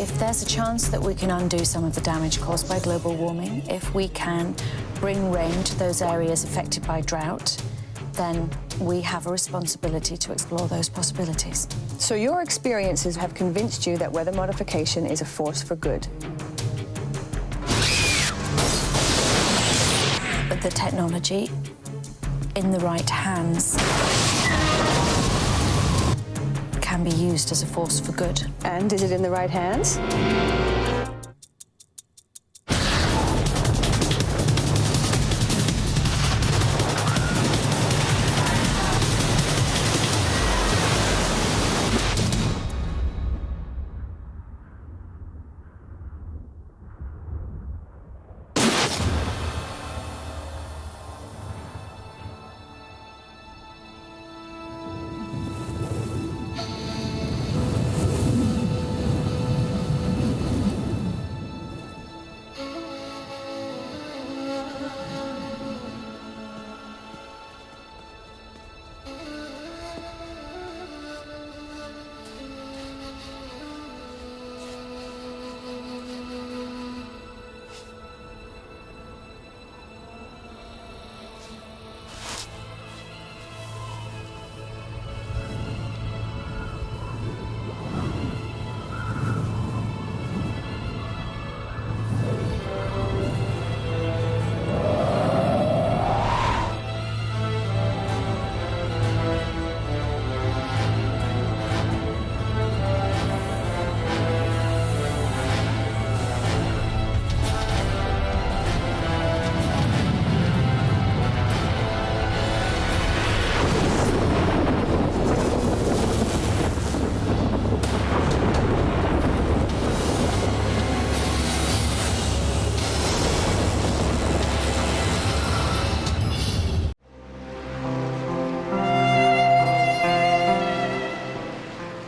If there's a chance that we can undo some of the damage caused by global warming, if we can bring rain to those areas affected by drought, then we have a responsibility to explore those possibilities. So your experiences have convinced you that weather modification is a force for good? But the technology, in the right hands, can be used as a force for good. And is it in the right hands?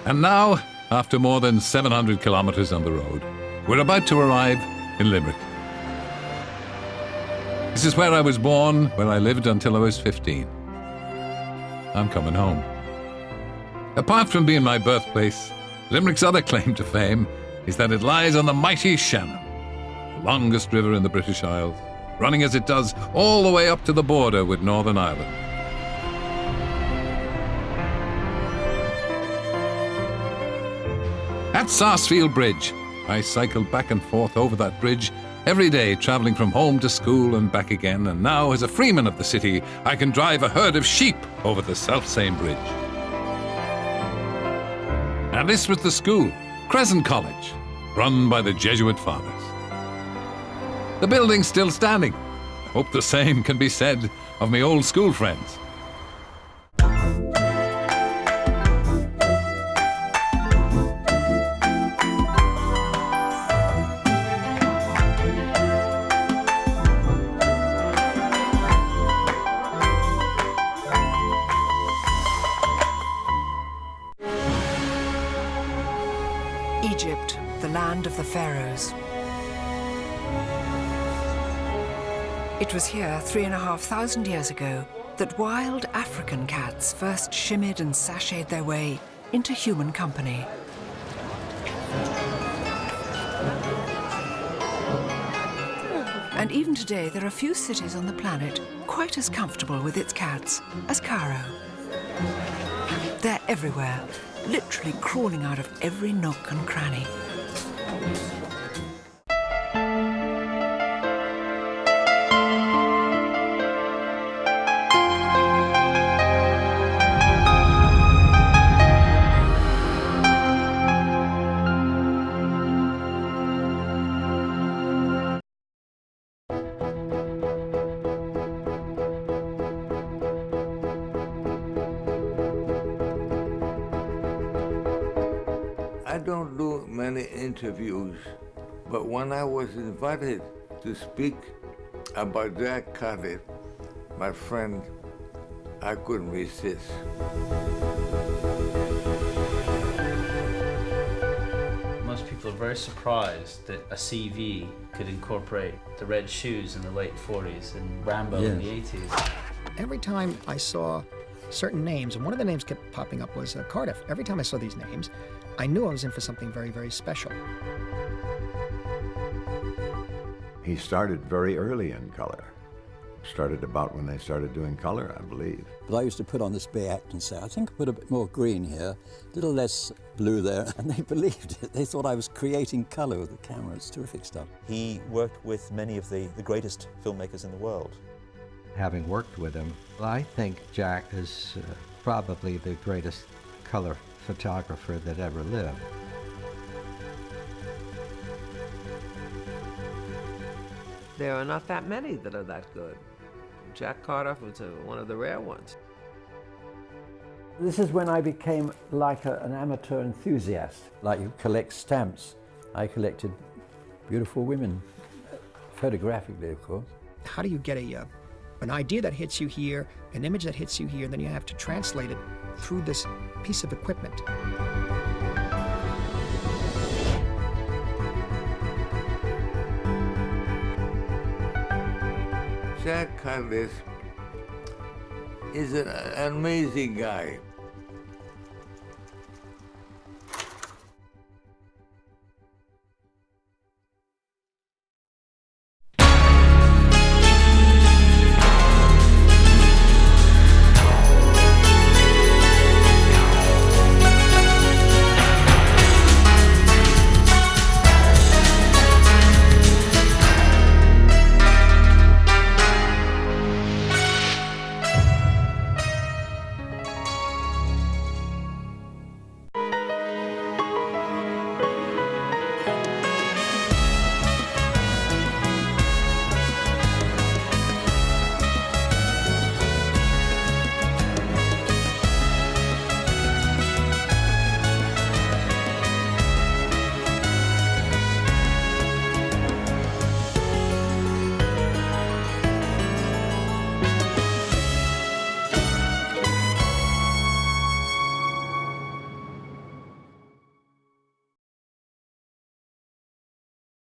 And now, after more than 700 kilometres on the road, we're about to arrive in Limerick. This is where I was born, where I lived until I was 15. I'm coming home. Apart from being my birthplace, Limerick's other claim to fame is that it lies on the mighty Shannon, the longest river in the British Isles, running as it does all the way up to the border with Northern Ireland. At Sarsfield Bridge, I cycled back and forth over that bridge every day, travelling from home to school and back again, and now, as a freeman of the city, I can drive a herd of sheep over the selfsame bridge. And this was the school, Crescent College, run by the Jesuit fathers. The building's still standing. I hope the same can be said of my old school friends. Egypt, the land of the pharaohs. It was here 3,500 years ago that wild African cats first shimmied and sashayed their way into human company. And even today, there are few cities on the planet quite as comfortable with its cats as Cairo. They're everywhere, literally crawling out of every nook and cranny. I don't do many interviews, but when I was invited to speak about Jack Cardiff, my friend, I couldn't resist. Most people are very surprised that a CV could incorporate the red shoes in the late 40s and Rambo in the 80s. Every time I saw certain names, and one of the names kept popping up was Cardiff. Every time I saw these names, I knew I was in for something very, very special. He started very early in color. Started about when they started doing color, I believe. But I used to put on this big act and say, I think I'll put a bit more green here, a little less blue there, and they believed it. They thought I was creating colour with the camera. It's terrific stuff. He worked with many of the greatest filmmakers in the world. Having worked with him, I think Jack is probably the greatest color photographer that ever lived. There are not that many that are that good. Jack Cardiff was one of the rare ones. This is when I became like an amateur enthusiast. Like you collect stamps. I collected beautiful women, photographically, of course. How do you get an idea that hits you here, an image that hits you here, and then you have to translate it through this piece of equipment? Jack Cardiff is an amazing guy.